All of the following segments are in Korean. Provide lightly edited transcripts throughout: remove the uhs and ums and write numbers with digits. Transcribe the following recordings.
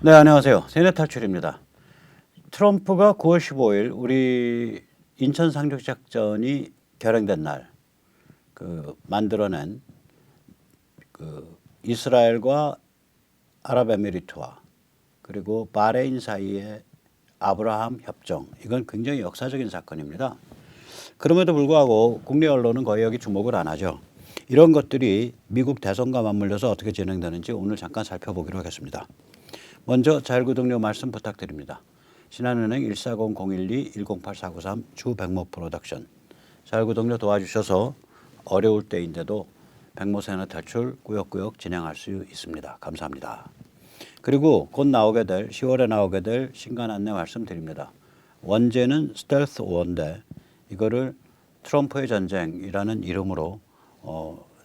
네, 안녕하세요. 세뇌 탈출입니다. 트럼프가 9월 15일 우리 인천 상륙 작전이 결행된 날, 만들어낸 이스라엘과 아랍에미리트와 그리고 바레인 사이의 아브라함 협정, 이건 굉장히 역사적인 사건입니다. 그럼에도 불구하고 국내 언론은 거의 여기 주목을 안 하죠. 이런 것들이 미국 대선과 맞물려서 어떻게 진행되는지 오늘 잠깐 살펴보기로 하겠습니다. 먼저 자율구독료 말씀 부탁드립니다. 신한은행 140-012-108493 주백모 프로덕션. 자율구독료 도와주셔서 어려울 때인데도 백모 세뇌 탈출 꾸역꾸역 진행할 수 있습니다. 감사합니다. 그리고 곧 나오게 될 10월에 나오게 될 신간 안내 말씀드립니다. 원제는 스텔스 원인데 이거를 트럼프의 전쟁이라는 이름으로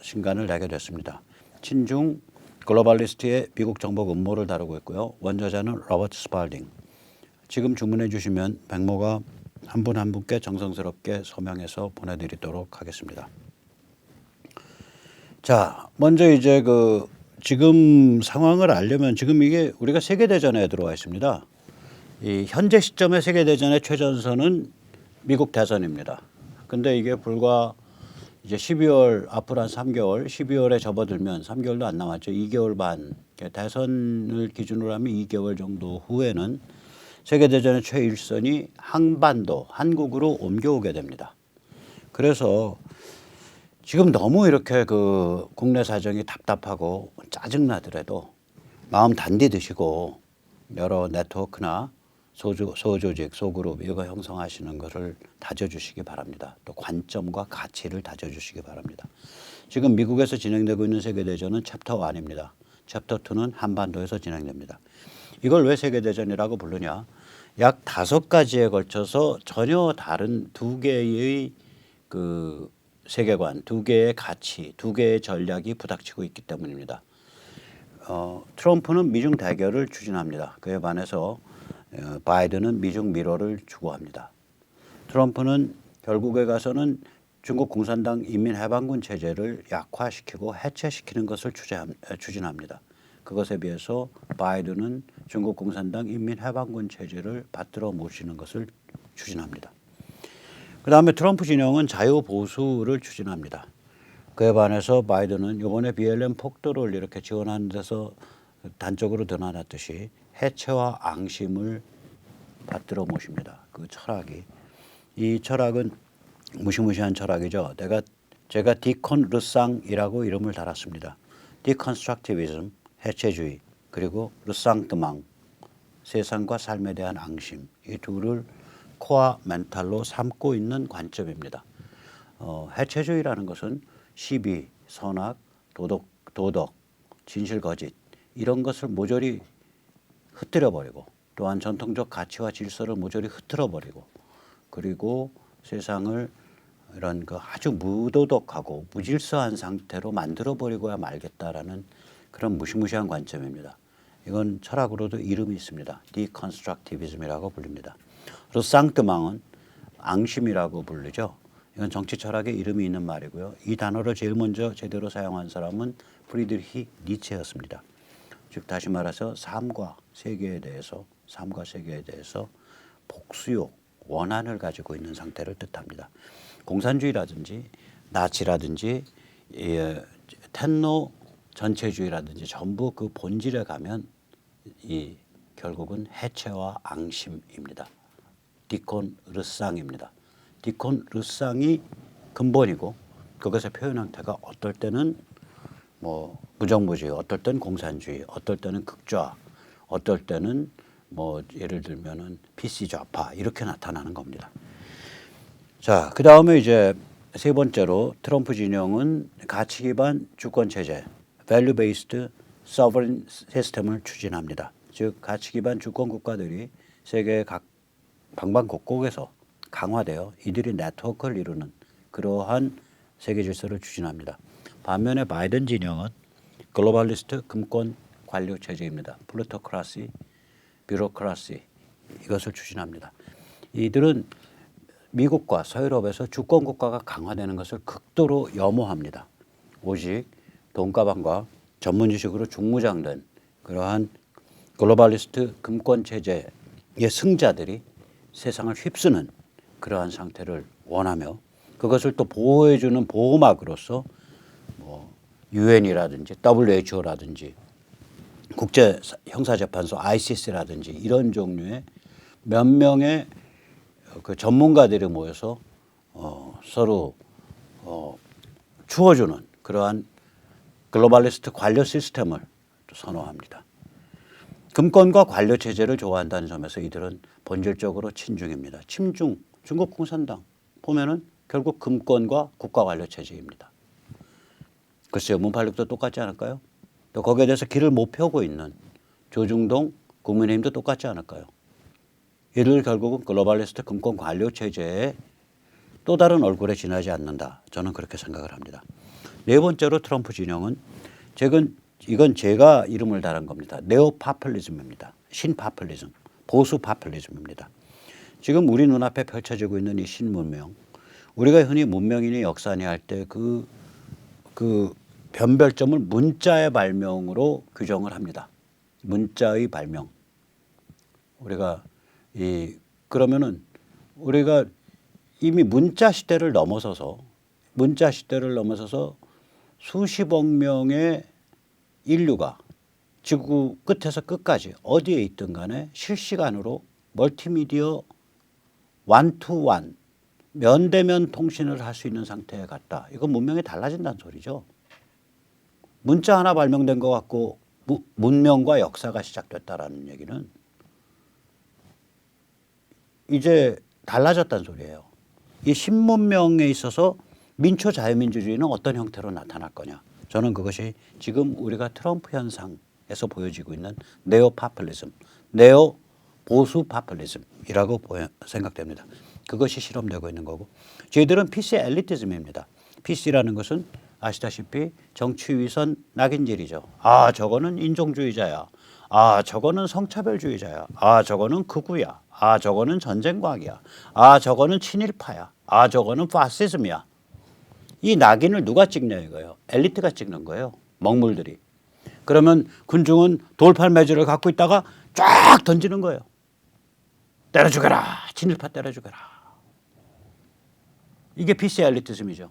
신간을 내게 됐습니다. 친중 글로벌리스트의 미국 정복 음모를 다루고 있고요. 원저자는 로버트 스팔딩. 지금 주문해 주시면 백모가 한 분 한 분께 정성스럽게 서명해서 보내드리도록 하겠습니다. 자, 먼저 이제 지금 상황을 알려면 지금 이게 우리가 세계대전에 들어와 있습니다. 이 현재 시점의 세계대전의 최전선은 미국 대선입니다. 근데 이게 불과 이제 12월 앞으로 한 3개월, 12월에 접어들면 3개월도 안 남았죠. 2개월 반. 대선을 기준으로 하면 2개월 정도 후에는 세계대전의 최일선이 한반도, 한국으로 옮겨오게 됩니다. 그래서 지금 너무 이렇게 국내 사정이 답답하고 짜증나더라도 마음 단디 드시고 여러 네트워크나 소조직, 소그룹 이거 형성하시는 것을 다져주시기 바랍니다. 또 관점과 가치를 다져주시기 바랍니다. 지금 미국에서 진행되고 있는 세계대전은 챕터 1입니다. 챕터 2는 한반도에서 진행됩니다. 이걸 왜 세계대전이라고 부르냐? 약 5가지에 걸쳐서 전혀 다른 두 개의 세계관, 두 개의 가치, 두 개의 전략이 부닥치고 있기 때문입니다. 트럼프는 미중 대결을 추진합니다. 그에 반해서 바이든은 미중 밀어를 추구합니다. 트럼프는 결국에 가서는 중국 공산당 인민해방군 체제를 약화시키고 해체시키는 것을 추진합니다. 그것에 비해서 바이든은 중국 공산당 인민해방군 체제를 받들어 모시는 것을 추진합니다. 그 다음에 트럼프 진영은 자유보수를 추진합니다. 그에 반해서 바이든은 이번에 BLM 폭도를 이렇게 지원하는 데서 단적으로 드러났듯이 해체와 앙심을 받들어 모십니다. 그 철학이. 이 철학은 무시무시한 철학이죠. 제가 디콘르상이라고 이름을 달았습니다. 디컨스트럭티비즘, 해체주의, 그리고 르상드망, 세상과 삶에 대한 앙심. 이 둘을 코어 멘탈로 삼고 있는 관점입니다. 해체주의라는 것은 시비, 선악, 도덕, 진실, 거짓 이런 것을 모조리 흩뜨려버리고 또한 전통적 가치와 질서를 모조리 흐트러버리고 그리고 세상을 이런 아주 무도덕하고 무질서한 상태로 만들어버리고야 말겠다라는 그런 무시무시한 관점입니다. 이건 철학으로도 이름이 있습니다. 디컨스트럭티비즘이라고 불립니다. 르상트망은 앙심이라고 부르죠. 이건 정치 철학의 이름이 있는 말이고요. 이 단어를 제일 먼저 제대로 사용한 사람은 프리드리히 니체였습니다. 즉 다시 말해서 삶과 세계에 대해서 복수욕, 원한을 가지고 있는 상태를 뜻합니다. 공산주의라든지 나치라든지 텐노 전체주의라든지 전부 그 본질에 가면 결국은 해체와 앙심입니다. 디콘 르상입니다. 디콘 르상이 근본이고 그것의 표현 형태가 어떨 때는 무정부주의, 어떨 때는 공산주의, 어떨 때는 극좌, 어떨 때는 예를 들면은 PC 좌파 이렇게 나타나는 겁니다. 자, 그 다음에 이제 세 번째로 트럼프 진영은 가치 기반 주권 체제, value based sovereign 시스템을 추진합니다. 즉 가치 기반 주권 국가들이 세계 각 방방곡곡에서 강화되어 이들이 네트워크를 이루는 그러한 세계 질서를 추진합니다. 반면에 바이든 진영은 글로벌리스트 금권 관료 체제입니다. 플루토크라시, 뷰로크라시 이것을 추진합니다. 이들은 미국과 서유럽에서 주권 국가가 강화되는 것을 극도로 염호합니다. 오직 돈가방과 전문 지식으로 중무장된 그러한 글로벌리스트 금권 체제의 승자들이 세상을 휩쓰는 그러한 상태를 원하며 그것을 또 보호해주는 보호막으로서 뭐 유엔이라든지 WHO라든지 국제 형사재판소 ICC라든지 이런 종류의 몇 명의 그 전문가들이 모여서 서로 주어주는 그러한 글로벌리스트 관료 시스템을 선호합니다. 금권과 관료 체제를 좋아한다는 점에서 이들은 본질적으로 친중입니다. 친중, 중국 공산당 보면은 결국 금권과 국가 관료 체제입니다. 글쎄요, 문팔육도 똑같지 않을까요? 또 거기에 대해서 길을 못 펴고 있는 조중동 국민의힘도 똑같지 않을까요? 이를 결국은 글로벌리스트 금권 관료 체제의 또 다른 얼굴에 지나지 않는다. 저는 그렇게 생각을 합니다. 네 번째로 트럼프 진영은 이건 제가 이름을 달은 겁니다. 네오파퓰리즘입니다. 신파퓰리즘, 보수 파퓰리즘입니다. 지금 우리 눈앞에 펼쳐지고 있는 이 신문명, 우리가 흔히 문명이니 역사니 할 때 그 변별점을 문자의 발명으로 규정을 합니다. 문자의 발명. 그러면은 우리가 이미 문자 시대를 넘어서서 수십억 명의 인류가 지구 끝에서 끝까지 어디에 있든 간에 실시간으로 멀티미디어 원투원 면대면 통신을 할 수 있는 상태에 갔다. 이건 문명이 달라진다는 소리죠. 문자 하나 발명된 것 같고 문명과 역사가 시작됐다라는 얘기는 이제 달라졌다는 소리예요. 이 신문명에 있어서 민초 자유민주주의는 어떤 형태로 나타날 거냐. 저는 그것이 지금 우리가 트럼프 현상에서 보여지고 있는 네오파퓰리즘, 네오 보수 파퓰리즘이라고 생각됩니다. 그것이 실험되고 있는 거고 저희들은 PC 엘리티즘입니다. PC라는 것은 아시다시피 정치위선 낙인질이죠. 아 저거는 인종주의자야. 아 저거는 성차별주의자야. 아 저거는 극우야. 아 저거는 전쟁과학이야. 아 저거는 친일파야. 아 저거는 파시즘이야. 이 낙인을 누가 찍냐 이거예요. 엘리트가 찍는 거예요. 먹물들이. 그러면 군중은 돌팔매질을 갖고 있다가 쫙 던지는 거예요. 때려 죽여라. 친일파 때려 죽여라. 이게 PC 엘리티즘이죠.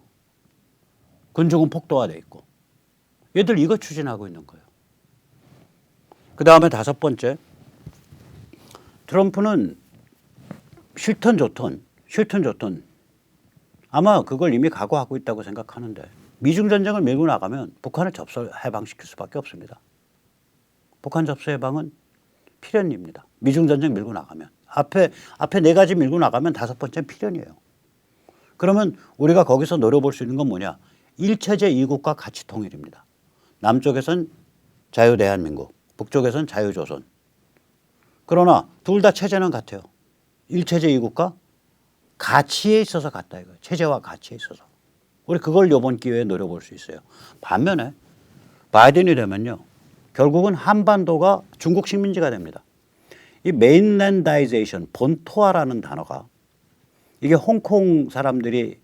군중은 폭도화돼 있고. 얘들 이거 추진하고 있는 거예요. 그다음에 다섯 번째. 트럼프는 싫든 좋든 아마 그걸 이미 각오하고 있다고 생각하는데 미중 전쟁을 밀고 나가면 북한을 접수 해방시킬 수밖에 없습니다. 북한 접수 해방은 필연입니다. 미중 전쟁 밀고 나가면 앞에 네 가지 밀고 나가면 다섯 번째는 필연이에요. 그러면 우리가 거기서 노려볼 수 있는 건 뭐냐? 일체제 이국과 가치 통일입니다. 남쪽에선 자유대한민국, 북쪽에선 자유조선. 그러나 둘 다 체제는 같아요. 일체제 이국과 가치에 있어서 같다 이거예요. 체제와 가치에 있어서. 우리 그걸 이번 기회에 노려볼 수 있어요. 반면에 바이든이 되면요. 결국은 한반도가 중국 식민지가 됩니다. 이 메인랜다이제이션, 본토화라는 단어가 이게 홍콩 사람들이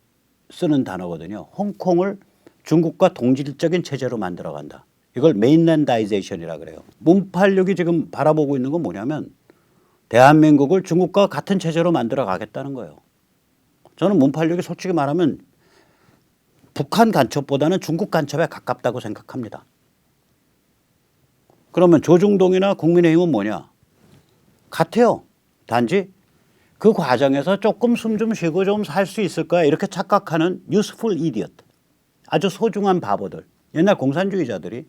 쓰는 단어거든요. 홍콩을 중국과 동질적인 체제로 만들어간다. 이걸 메인랜다이제이션이라 그래요. 문팔육이 지금 바라보고 있는 건 뭐냐면 대한민국을 중국과 같은 체제로 만들어 가겠다는 거예요. 저는 문팔육이 솔직히 말하면 북한 간첩보다는 중국 간첩에 가깝다고 생각합니다. 그러면 조중동이나 국민의힘은 뭐냐? 같아요. 단지 그 과정에서 조금 숨 좀 쉬고 좀 살 수 있을 거야 이렇게 착각하는 useful idiot. 아주 소중한 바보들. 옛날 공산주의자들이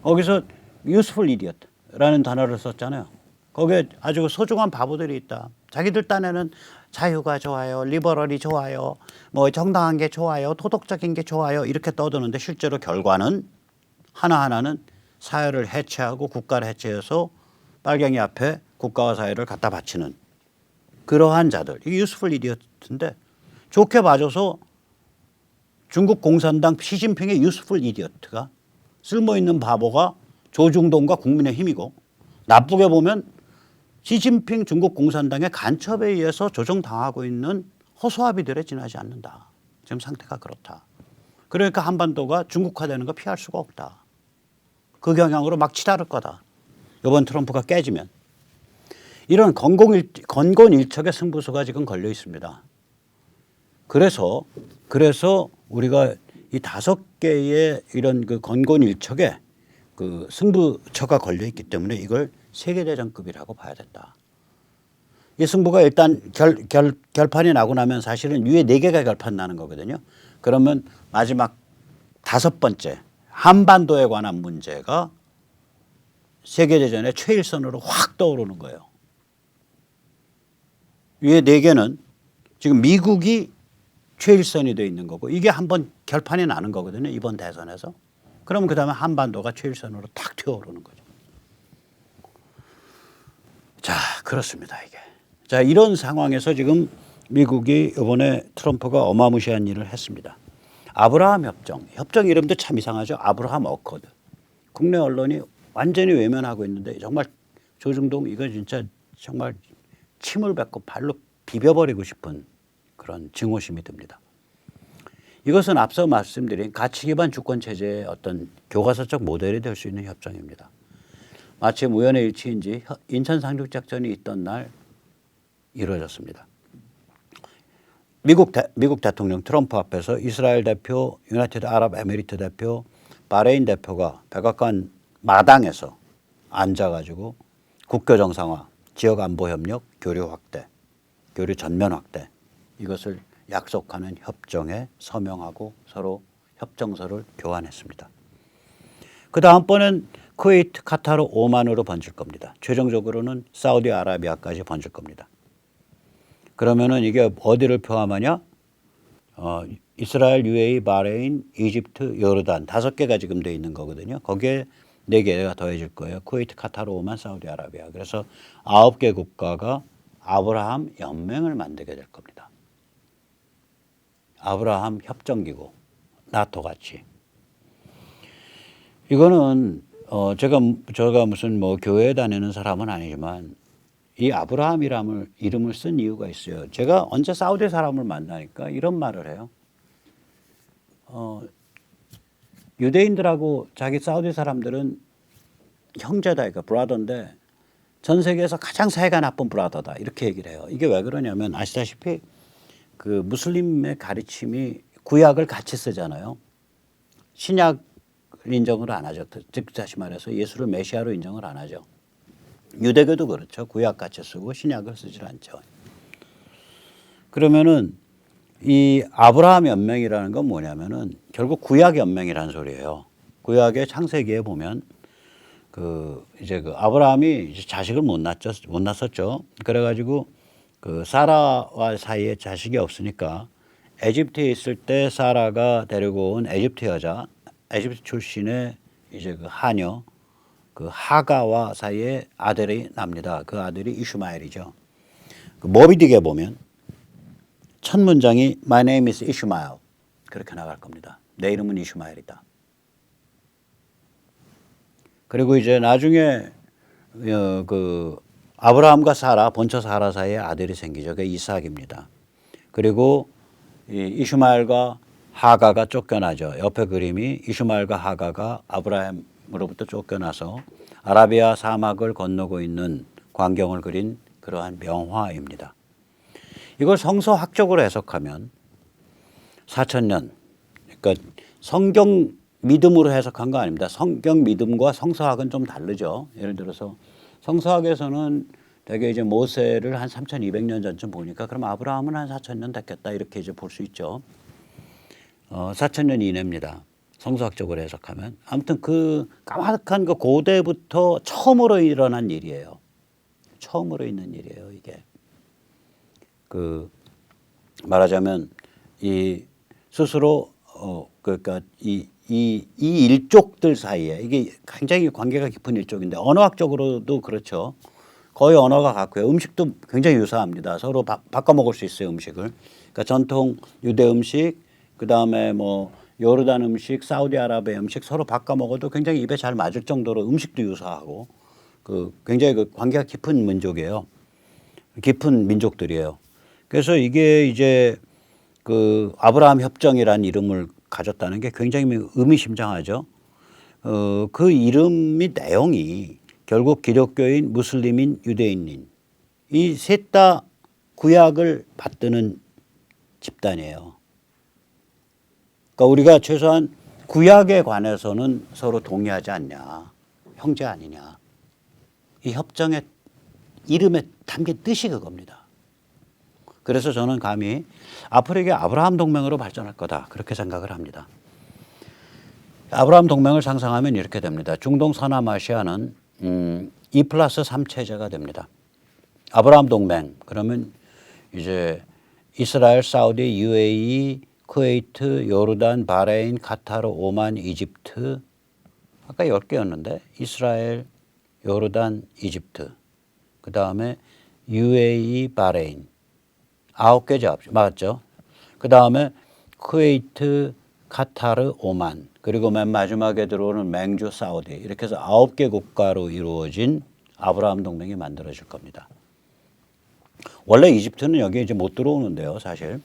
거기서 useful idiot라는 단어를 썼잖아요. 거기에 아주 소중한 바보들이 있다. 자기들 딴에는 자유가 좋아요. 리버럴이 좋아요. 뭐 정당한 게 좋아요. 도덕적인 게 좋아요. 이렇게 떠드는데 실제로 결과는 하나하나는 사회를 해체하고 국가를 해체해서 빨갱이 앞에 국가와 사회를 갖다 바치는 그러한 자들. 이게 유스풀 이디어트인데 좋게 봐줘서 중국 공산당 시진핑의 유스풀 이디어트가 쓸모있는 바보가 조중동과 국민의힘이고 나쁘게 보면 시진핑 중국 공산당의 간첩에 의해서 조종당하고 있는 허수아비들에 지나지 않는다. 지금 상태가 그렇다. 그러니까 한반도가 중국화되는 거 피할 수가 없다. 그 경향으로 막 치달을 거다. 이번 트럼프가 깨지면 이런 건곤일척의 승부수가 지금 걸려 있습니다. 그래서 우리가 이 5개의 이런 그 건곤일척의 그 승부처가 걸려 있기 때문에 이걸 세계대전급이라고 봐야 된다. 이 승부가 일단 결판이 나고 나면 사실은 위에 4개가 결판 나는 거거든요. 그러면 마지막 5번째 한반도에 관한 문제가 세계대전의 최일선으로 확 떠오르는 거예요. 위에 4개는 지금 미국이 최일선이 되어 있는 거고 이게 한번 결판이 나는 거거든요. 이번 대선에서. 그럼 그다음에 한반도가 최일선으로 탁 튀어오르는 거죠. 자, 그렇습니다. 이게. 자, 이런 상황에서 지금 미국이 이번에 트럼프가 어마무시한 일을 했습니다. 아브라함 협정. 협정 이름도 참 이상하죠. 아브라함 어코드. 국내 언론이 완전히 외면하고 있는데 정말 조중동 이거 진짜 정말 침을 뱉고 발로 비벼버리고 싶은 그런 증오심이 듭니다. 이것은 앞서 말씀드린 가치 기반 주권 체제의 어떤 교과서적 모델이 될 수 있는 협정입니다. 마치 우연의 일치인지 인천 상륙작전이 있던 날 이루어졌습니다. 미국 대통령 트럼프 앞에서 이스라엘 대표, 유나이티드 아랍 에미리트 대표, 바레인 대표가 백악관 마당에서 앉아가지고 국교 정상화, 지역 안보 협력, 교류 확대, 교류 전면 확대 이것을 약속하는 협정에 서명하고 서로 협정서를 교환했습니다. 그 다음번엔 쿠웨이트, 카타르, 오만으로 번질 겁니다. 최종적으로는 사우디아라비아까지 번질 겁니다. 그러면은 이게 어디를 포함하냐? 이스라엘, UAE, 바레인, 이집트, 요르단 5개가 지금 돼 있는 거거든요. 거기에 4개가 더해질 거예요. 쿠웨이트, 카타르, 오만, 사우디아라비아. 그래서 9개 국가가 아브라함 연맹을 만들게 될 겁니다. 아브라함 협정기구, 나토 같이. 이거는 제가 무슨 뭐 교회에 다니는 사람은 아니지만 이 아브라함이라는 이름을 쓴 이유가 있어요. 제가 언제 사우디 사람을 만나니까 이런 말을 해요. 유대인들하고 자기 사우디 사람들은 형제다, 그러니까 브라더인데 전 세계에서 가장 사이가 나쁜 브라더다 이렇게 얘기를 해요. 이게 왜 그러냐면 아시다시피 그 무슬림의 가르침이 구약을 같이 쓰잖아요. 신약 인정을 안 하죠. 즉 다시 말해서 예수를 메시아로 인정을 안 하죠. 유대교도 그렇죠. 구약 같이 쓰고 신약을 쓰질 않죠. 그러면은 이 아브라함 연맹이라는 건 뭐냐면은 결국 구약 연맹이라는 소리예요. 구약의 창세기에 보면 그 아브라함이 이제 자식을 못 낳았었죠. 그래가지고 그 사라와 사이에 자식이 없으니까 에집트에 있을 때 사라가 데리고 온 에집트 여자, 에집트 출신의 이제 그 하녀, 그 하가와 사이에 아들이 납니다. 그 아들이 이슈마엘이죠. 그 모비딕에 보면 첫 문장이 My name is Ishmael 그렇게 나갈 겁니다. 내 이름은 이슈마엘이다. 그리고 이제 나중에 그 아브라함과 사라, 본처 사라 사이에 아들이 생기죠. 그게 이삭입니다. 그리고 이 이슈마엘과 하가가 쫓겨나죠. 옆에 그림이 이슈마엘과 하가가 아브라함으로부터 쫓겨나서 아라비아 사막을 건너고 있는 광경을 그린 그러한 명화입니다. 이걸 성서학적으로 해석하면 4,000년, 그러니까 성경 믿음으로 해석한 거 아닙니다. 성경 믿음과 성서학은 좀 다르죠. 예를 들어서 성서학에서는 되게 이제 모세를 한 3,200년 전쯤 보니까 그럼 아브라함은 한 4,000년 됐겠다 이렇게 이제 볼 수 있죠. 4,000년 이내입니다. 성서학적으로 해석하면. 아무튼 그 까마득한 그 고대부터 처음으로 일어난 일이에요. 처음으로 있는 일이에요, 이게. 그 말하자면 이 스스로 그러니까 이 일족들 사이에 이게 굉장히 관계가 깊은 일족인데 언어학적으로도 그렇죠. 거의 언어가 같고요. 음식도 굉장히 유사합니다. 서로 바꿔 먹을 수 있어요, 음식을. 그러니까 전통 유대 음식, 그 다음에 뭐 요르단 음식, 사우디아라비아 음식 서로 바꿔 먹어도 굉장히 입에 잘 맞을 정도로 음식도 유사하고 그 굉장히 그 관계가 깊은 민족이에요. 깊은 민족들이에요. 그래서 이게 이제 그 아브라함 협정이라는 이름을 가졌다는 게 굉장히 의미심장하죠. 그 이름이 내용이 결국 기독교인, 무슬림인, 유대인인 이 셋 다 구약을 받드는 집단이에요. 그러니까 우리가 최소한 구약에 관해서는 서로 동의하지 않냐. 형제 아니냐. 이 협정의 이름에 담긴 뜻이 그겁니다. 그래서 저는 감히 앞으로 이게 아브라함 동맹으로 발전할 거다. 그렇게 생각을 합니다. 아브라함 동맹을 상상하면 이렇게 됩니다. 중동 서남아시아는 2+3 체제가 됩니다. 아브라함 동맹 그러면 이제 이스라엘, 사우디, UAE, 쿠웨이트, 요르단, 바레인, 카타르, 오만, 이집트 아까 10개였는데 이스라엘, 요르단, 이집트 그 다음에 UAE, 바레인 9개죠. 맞죠? 그 다음에 쿠웨이트, 카타르, 오만 그리고 맨 마지막에 들어오는 맹주, 사우디 이렇게 해서 9개 국가로 이루어진 아브라함 동맹이 만들어질 겁니다. 원래 이집트는 여기 이제 못 들어오는데요, 사실.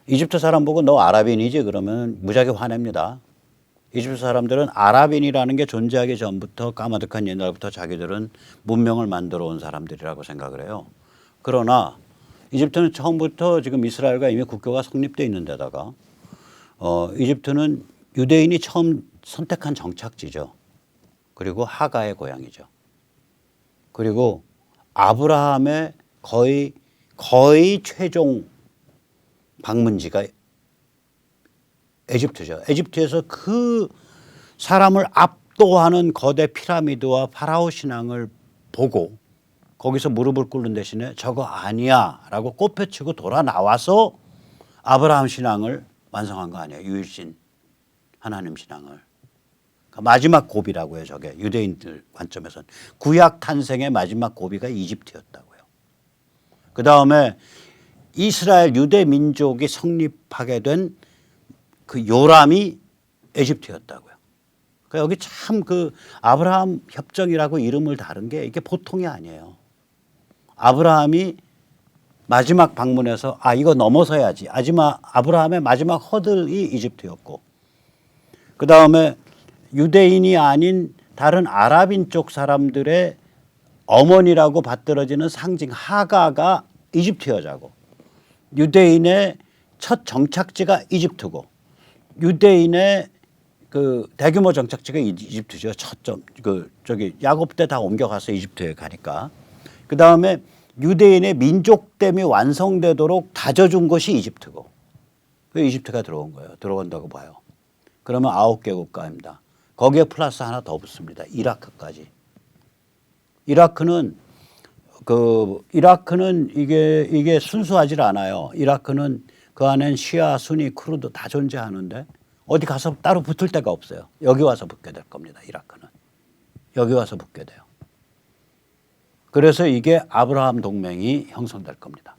이집트 사람 보고 너 아랍인이지 그러면 무지하게 화냅니다. 이집트 사람들은 아랍인이라는 게 존재하기 전부터 까마득한 옛날부터 자기들은 문명을 만들어 온 사람들이라고 생각을 해요. 그러나 이집트는 처음부터 지금 이스라엘과 이미 국교가 성립되어 있는 데다가 이집트는 유대인이 처음 선택한 정착지죠. 그리고 하가의 고향이죠. 그리고 아브라함의 거의 최종 방문지가 에집트죠. 에집트에서 그 사람을 압도하는 거대 피라미드와 파라오 신앙을 보고 거기서 무릎을 꿇는 대신에 저거 아니야 라고 꽃펴치고 돌아 나와서 아브라함 신앙을 완성한 거 아니에요. 유일신 하나님 신앙을. 그러니까 마지막 고비라고 해요. 저게 유대인들 관점에서는. 구약 탄생의 마지막 고비가 이집트였다고요. 그다음에 이스라엘 유대 민족이 성립하게 된 그 요람이 에집트였다고요. 그러니까 여기 참 그 아브라함 협정이라고 이름을 다른 게 이게 보통이 아니에요. 아브라함이 마지막 방문에서 이거 넘어서야지. 아브라함의 마지막 허들이 이집트였고 그 다음에 유대인이 아닌 다른 아랍인 쪽 사람들의 어머니라고 받들어지는 상징 하가가 이집트 여자고 유대인의 첫 정착지가 이집트고 유대인의 그 대규모 정착지가 이집트죠. 저기 야곱 때 다 옮겨가서 이집트에 가니까 그 다음에 유대인의 민족됨이 완성되도록 다져준 것이 이집트고 그 이집트가 들어온 거예요. 들어간다고 봐요. 그러면 9개 국가입니다. 거기에 플러스 하나 더 붙습니다. 이라크까지. 이라크는 이게 순수하지 않아요. 이라크는 그 안엔 시아, 수니, 쿠르드 다 존재하는데 어디 가서 따로 붙을 데가 없어요. 여기 와서 붙게 될 겁니다. 이라크는. 여기 와서 붙게 돼요. 그래서 이게 아브라함 동맹이 형성될 겁니다.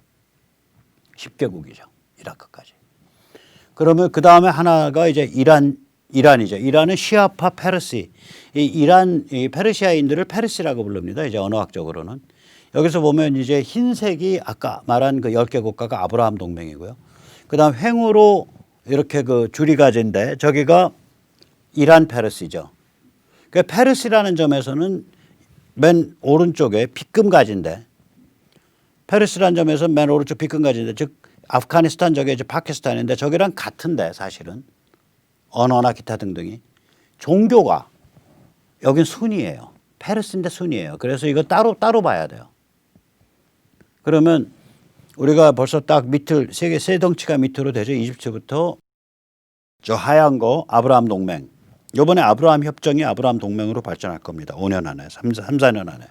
10개국이죠. 이라크까지. 그러면 그 다음에 하나가 이제 이란이죠. 이란은 시아파 페르시. 이 페르시아인들을 페르시라고 부릅니다. 이제 언어학적으로는. 여기서 보면 이제 흰색이 아까 말한 그 10개 국가가 아브라함 동맹이고요. 그 다음 횡으로 이렇게 그 줄이 가진데 저기가 이란 페르시죠. 그 페르시라는 점에서는 맨 오른쪽에 빗금 가진데 페르시라는 점에서 맨 오른쪽 빗금 가진데 즉 아프가니스탄 저게 이제 파키스탄인데 저기랑 같은데 사실은 언어나 기타 등등이 종교가 여긴 순이에요. 페르시인데 순이에요. 그래서 이거 따로 봐야 돼요. 그러면 우리가 벌써 딱 밑을 세계 세 덩치가 밑으로 되죠. 이집트부터 저 하얀 거 아브라함 동맹. 이번에 아브라함 협정이 아브라함 동맹으로 발전할 겁니다. 5년 안에 3-4년 안에.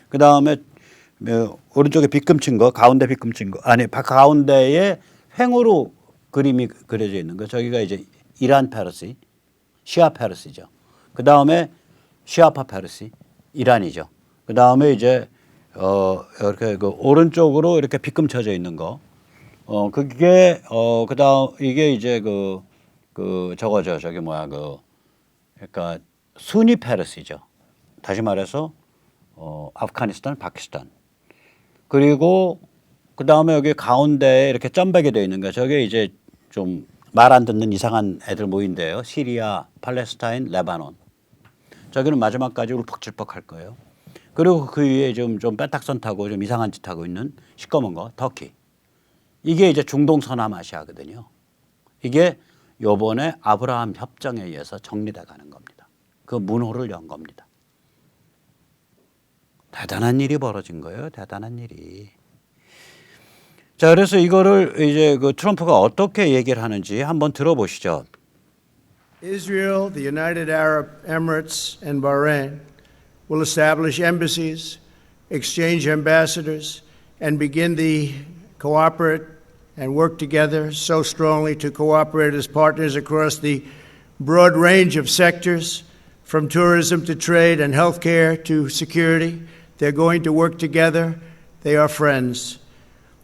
그다음에 오른쪽에 빗금 친 거 가운데 빗금 친 거 아니 가운데에 횡으로 그림이 그려져 있는 거 저기가 이제 이란 페르시 시아 페르시죠. 그다음에 시아파 페르시 이란이죠. 그다음에 이제 이렇게 그 오른쪽으로 이렇게 빗금 쳐져 있는 거. 그게 그다음 이게 이제 저거죠. 저기 뭐야 그러니까 수니 페르시죠. 다시 말해서 아프가니스탄, 파키스탄. 그리고 그다음에 여기 가운데에 이렇게 점박이 되어 있는 거. 저게 이제 좀 말 안 듣는 이상한 애들 모인데요. 시리아, 팔레스타인, 레바논. 저기는 마지막까지 울컥질퍽 할 거예요. 그리고 그 위에 좀 빼딱선 타고 좀 이상한 짓 하고 있는 시꺼먼 거 터키. 이게 이제 중동 서남아시아거든요. 이게 요번에 아브라함 협정에 의해서 정리돼 가는 겁니다. 그 문호를 연 겁니다. 대단한 일이 벌어진 거예요. 대단한 일이. 자, 그래서 이거를 이제 그 트럼프가 어떻게 얘기를 하는지 한번 들어보시죠. Israel, the United Arab Emirates, and Bahrain will establish embassies, exchange ambassadors, and begin the cooperate and work together so strongly to cooperate as partners across the broad range of sectors, from tourism to trade and healthcare to security. They're going to work together. They are friends.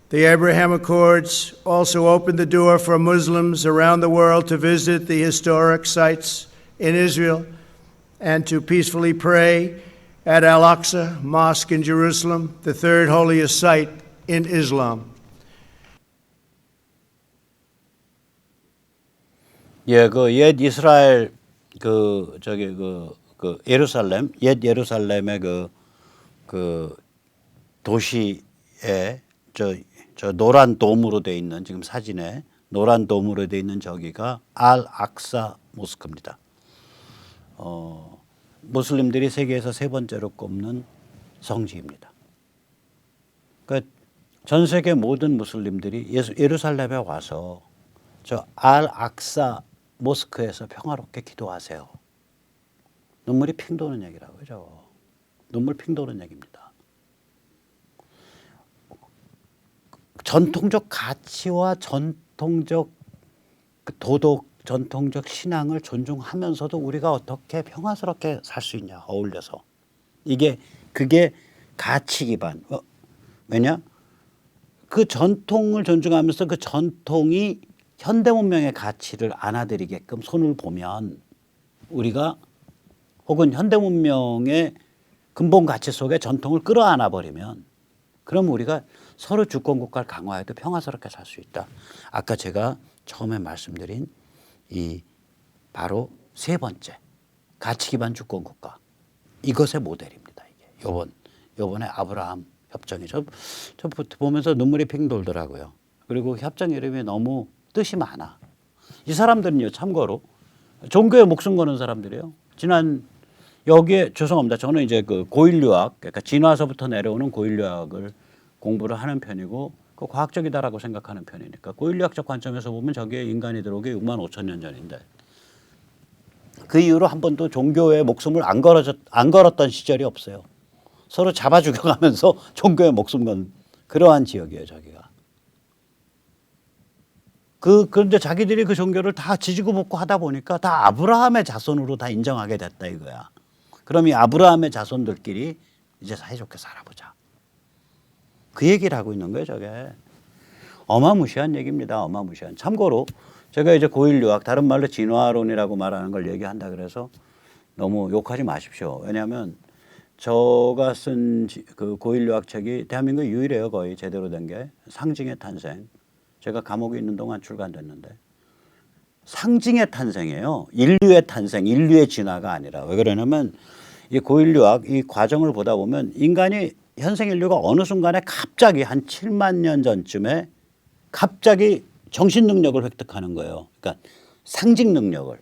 The Abraham Accords also opened the door for Muslims around the world to visit the historic sites in Israel and to peacefully pray at Al-Aqsa Mosque in Jerusalem, the third holiest site in Islam. 예, 그 옛 이스라엘 예루살렘, 옛 예루살렘의 그 도시에 저 노란 돔으로 돼 있는 지금 사진에 노란 돔으로 돼 있는 저기가 알 악사 모스크입니다. 무슬림들이 세계에서 세 번째로 꼽는 성지입니다. 그러니까 전 세계 모든 무슬림들이 예루살렘에 와서 저 알 악사 모스크에서 평화롭게 기도하세요. 눈물이 핑 도는 얘기라고요. 눈물 핑 도는 얘기입니다. 전통적 가치와 전통적 도덕, 전통적 신앙을 존중하면서도 우리가 어떻게 평화스럽게 살 수 있냐, 어울려서. 그게 가치 기반. 왜냐? 그 전통을 존중하면서 그 전통이 현대 문명의 가치를 안아들이게끔 손을 보면 우리가 혹은 현대 문명의 근본 가치 속에 전통을 끌어안아 버리면 그럼 우리가 서로 주권 국가를 강화해도 평화스럽게 살 수 있다. 아까 제가 처음에 말씀드린 이 바로 세 번째 가치 기반 주권 국가 이것의 모델입니다. 이게 요번에 아브라함 협정이 저 보면서 눈물이 핑 돌더라고요. 그리고 협정 이름이 너무 뜻이 많아. 이 사람들은요, 참고로 종교에 목숨 거는 사람들이에요. 여기에 죄송합니다. 저는 이제 그 고일 유학, 그러니까 진화서부터 내려오는 고일 유학을 공부를 하는 편이고 그 과학적이다라고 생각하는 편이니까 고일 유학적 관점에서 보면 저기에 인간이 들어오기 6만 5천 년 전인데 그 이후로 한 번도 종교에 목숨을 안 걸었던 시절이 없어요. 서로 잡아 죽여가면서 종교에 목숨 건 그러한 지역이에요, 저기가. 그런데 자기들이 그 종교를 다 지지고 볶고 하다 보니까 다 아브라함의 자손으로 다 인정하게 됐다 이거야. 그럼 이 아브라함의 자손들끼리 이제 사이좋게 살아보자. 그 얘기를 하고 있는 거예요, 저게. 어마무시한 얘기입니다. 어마무시한. 참고로 제가 이제 고일 유학, 다른 말로 진화론이라고 말하는 걸 얘기한다 그래서 너무 욕하지 마십시오. 왜냐하면 저가 쓴 그 고일 유학 책이 대한민국 유일해요, 거의 제대로 된 게. 상징의 탄생. 제가 감옥에 있는 동안 출간됐는데 상징의 탄생이에요. 인류의 탄생, 인류의 진화가 아니라. 왜 그러냐면 이 고일 유학 이 과정을 보다 보면 인간이 현생 인류가 어느 순간에 갑자기 한 7만 년 전쯤에 갑자기 정신 능력을 획득하는 거예요. 그러니까 상징 능력을.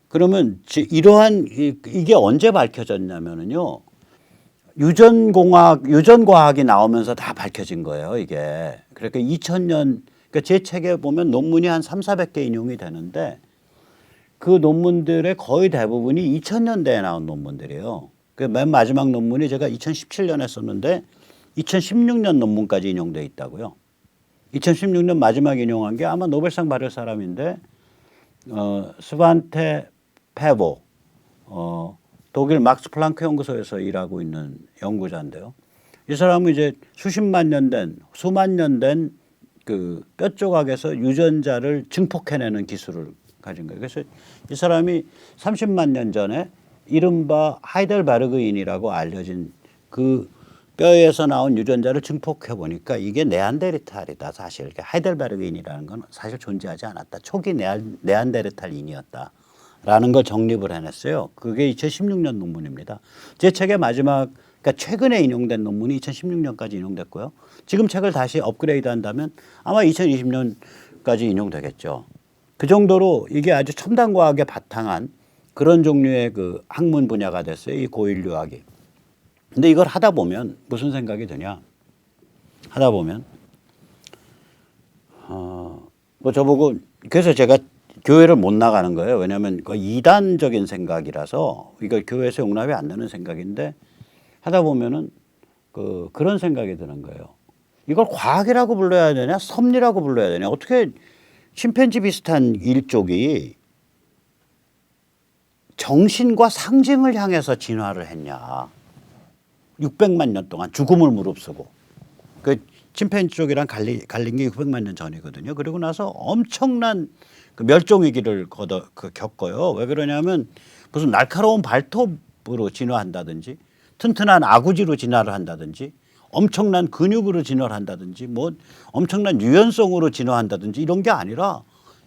그러면 이러한 이게 언제 밝혀졌냐면은요. 유전과학이 나오면서 다 밝혀진 거예요, 이게. 그러니까 2000년, 그러니까 제 책에 보면 논문이 한 300~400개 인용이 되는데 그 논문들의 거의 대부분이 2000년대에 나온 논문들이에요. 그 맨 마지막 논문이 제가 2017년에 썼는데 2016년 논문까지 인용돼 있다고요. 2016년 마지막 인용한 게 아마 노벨상 받을 사람인데 스반테 페보 독일 막스 플랑크 연구소에서 일하고 있는 연구자인데요. 이 사람은 이제 수만 년 된 그 뼈 조각에서 유전자를 증폭해내는 기술을 가진 거예요. 그래서 이 사람이 30만 년 전에 이른바 하이델베르그인이라고 알려진 그 뼈에서 나온 유전자를 증폭해 보니까 이게 네안데르탈이다. 사실 하이델베르그인이라는 건 사실 존재하지 않았다. 초기 네안데르탈인이었다. 라는 걸 정립을 해냈어요. 그게 2016년 논문입니다. 제 책의 마지막, 그러니까 최근에 인용된 논문이 2016년까지 인용됐고요. 지금 책을 다시 업그레이드 한다면 아마 2020년까지 인용되겠죠. 그 정도로 이게 아주 첨단 과학에 바탕한 그런 종류의 그 학문 분야가 됐어요. 이 고인류학이. 근데 이걸 하다 보면 무슨 생각이 드냐. 하다 보면 뭐 저보고 그래서 제가 교회를 못 나가는 거예요. 왜냐하면 그 이단적인 생각이라서 이걸 교회에서 용납이 안 되는 생각인데 하다 보면은 그런 생각이 드는 거예요. 이걸 과학이라고 불러야 되냐, 섭리라고 불러야 되냐. 어떻게 침팬지 비슷한 일족이 정신과 상징을 향해서 진화를 했냐. 600만 년 동안 죽음을 무릅쓰고. 그 침팬지 쪽이랑 갈린 게 600만 년 전이거든요. 그리고 나서 엄청난 그 멸종 위기를 겪어요. 왜 그러냐면 무슨 날카로운 발톱으로 진화한다든지 튼튼한 아구지로 진화를 한다든지 엄청난 근육으로 진화를 한다든지 뭐 엄청난 유연성으로 진화한다든지 이런 게 아니라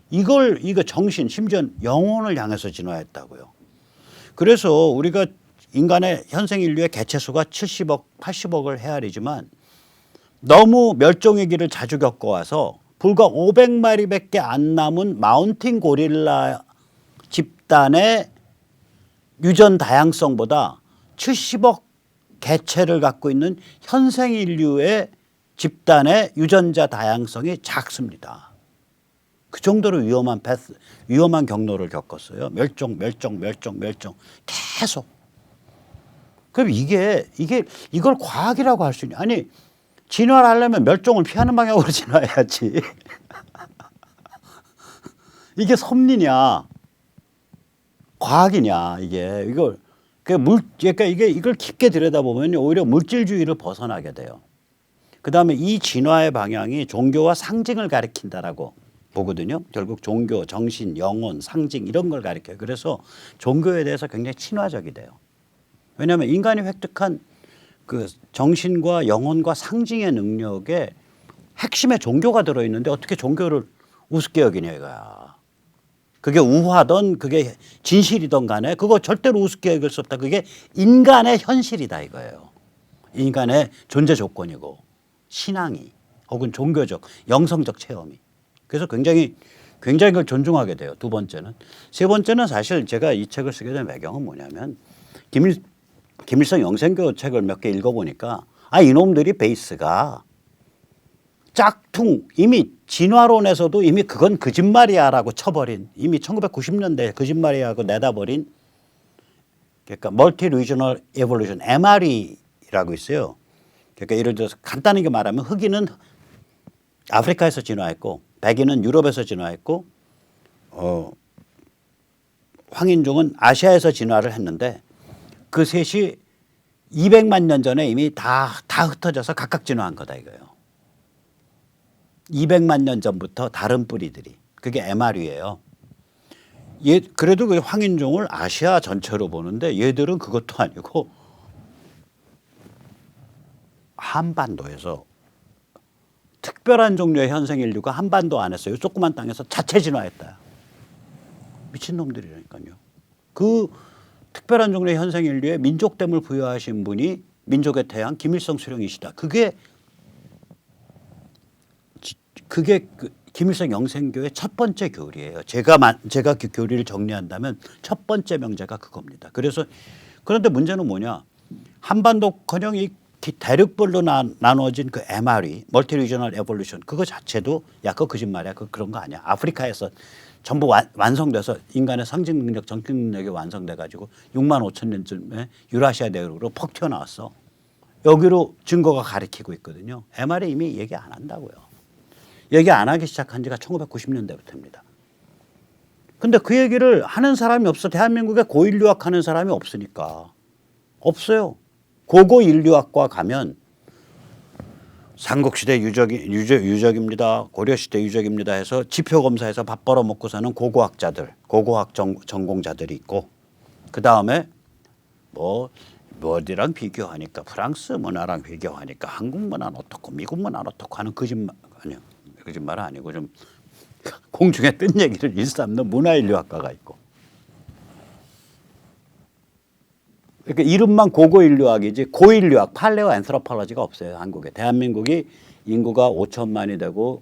이거 정신 심지어 영혼을 향해서 진화했다고요. 그래서 우리가 인간의 현생 인류의 개체수가 70억, 80억을 헤아리지만 너무 멸종 위기를 자주 겪어와서 불과 500마리밖에 안 남은 마운틴 고릴라 집단의 유전 다양성보다 70억 개체를 갖고 있는 현생 인류의 집단의 유전자 다양성이 작습니다. 그 정도로 위험한 경로를 겪었어요. 멸종 계속. 그럼 이걸 과학이라고 할 수 있냐? 아니 진화를 하려면 멸종을 피하는 방향으로 진화해야지. 이게 섭리냐, 과학이냐 그러니까 이걸 깊게 들여다보면 오히려 물질주의를 벗어나게 돼요. 그 다음에 이 진화의 방향이 종교와 상징을 가리킨다라고 보거든요. 결국 종교, 정신, 영혼, 상징 이런 걸 가리켜요. 그래서 종교에 대해서 굉장히 친화적이 돼요. 왜냐하면 인간이 획득한 그 정신과 영혼과 상징의 능력에 핵심에 종교가 들어있는데 어떻게 종교를 우습게 여기냐 이거야. 그게 우화든 그게 진실이든 간에 그거 절대로 우습게 여길 수 없다. 그게 인간의 현실이다 이거예요. 인간의 존재 조건이고 신앙이 혹은 종교적 영성적 체험이. 그래서 굉장히 그걸 존중하게 돼요. 두 번째는. 세 번째는 사실 제가 이 책을 쓰게 된 배경은 뭐냐면 김일성 영생교 책을 몇 개 읽어보니까 이놈들이 베이스가 짝퉁 이미 진화론에서도 이미 그건 거짓말이야라고 쳐버린 이미 1990년대에 거짓말이야고 내다버린 그러니까 멀티 리저널 에볼루션 MRE라고 있어요. 그러니까 예를 들어서 간단하게 말하면 흑인은 아프리카에서 진화했고 백인은 유럽에서 진화했고 황인종은 아시아에서 진화를 했는데 그 셋이 200만 년 전에 이미 다 흩어져서 각각 진화한 거다 이거예요. 200만 년 전부터 다른 뿌리들이. 그게 MR이에요. 그래도 그 황인종을 아시아 전체로 보는데 얘들은 그것도 아니고 한반도에서 특별한 종류의 현생 인류가 한반도 안에서 이 조그만 땅에서 자체 진화했다. 미친놈들이라니까요. 그 특별한 종류의 현생 인류에 민족됨을 부여하신 분이 민족의 태양 김일성 수령이시다. 그게 그 김일성 영생교의 첫 번째 교리예요. 제가 그 교리를 정리한다면 첫 번째 명제가 그겁니다. 그런데 문제는 뭐냐? 한반도커녕 이 대륙별로 나눠진 그 MRE, 멀티 리저널 에볼루션 그거 자체도 그거 거짓말이야. 그런 거 아니야. 아프리카에서 전부 완성돼서 인간의 상징 능력, 정신 능력이 완성돼 가지고 6만 5천 년쯤에 유라시아 대륙으로 퍽 튀어나왔어. 여기로 증거가 가리키고 있거든요. MRE 이미 얘기 안 한다고요. 얘기 안 하기 시작한 지가 1990년대부터입니다. 근데 그 얘기를 하는 사람이 없어. 대한민국에 고인류학 하는 사람이 없으니까. 없어요. 고고인류학과 가면 삼국시대 유적입니다. 고려시대 유적입니다 해서 지표검사에서 밥 벌어먹고 사는 고고학자들, 고고학 전공자들이 있고 그다음에 어디랑 비교하니까 프랑스 문화랑 비교하니까 한국 문화는 어떻고 미국 문화는 어떻고 하는 거짓말 아니고 좀 공중에 뜬 얘기를 일삼는 문화인류학과가 있고 그러니까 이름만 고고인류학이지 고인류학 팔레오 앤스로폴로지가 없어요. 한국에. 대한민국이 인구가 5천만이 되고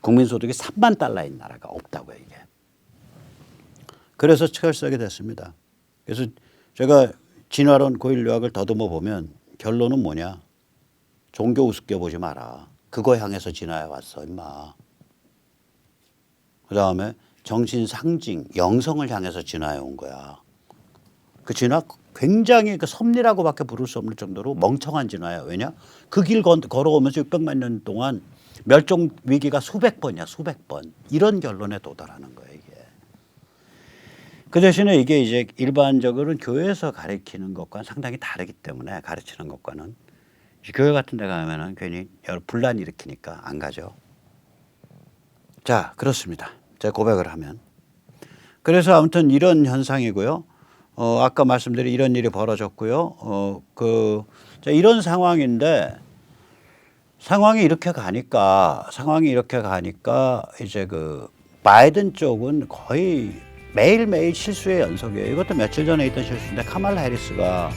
국민소득이 3만 달러인 나라가 없다고요. 이게. 그래서 철수하게 됐습니다. 그래서 제가 진화론 고인류학을 더듬어 보면 결론은 뭐냐. 종교 우습게 보지 마라. 그거 향해서 진화해 왔어 임마. 그다음에 정신 상징 영성을 향해서 진화해 온 거야. 그 진화 굉장히 그 섭리라고밖에 부를 수 없는 정도로 멍청한 진화예요. 왜냐? 그 길 걸어오면서 600만 년 동안 멸종 위기가 수백 번이야. 수백 번. 이런 결론에 도달하는 거예요. 이게. 그 대신에 이게 이제 일반적으로는 교회에서 가르치는 것과는 상당히 다르기 때문에 가르치는 것과는 교회 같은 데 가면은 괜히 여러 분란 일으키니까 안 가죠. 자, 그렇습니다. 제가 고백을 하면. 그래서 아무튼 이런 현상이고요. 아까 말씀드린 이런 일이 벌어졌고요. 자, 이런 상황인데 상황이 이렇게 가니까 이제 그 바이든 쪽은 거의 매일매일 실수의 연속이에요. 이것도 며칠 전에 있던 실수인데 카말라 해리스가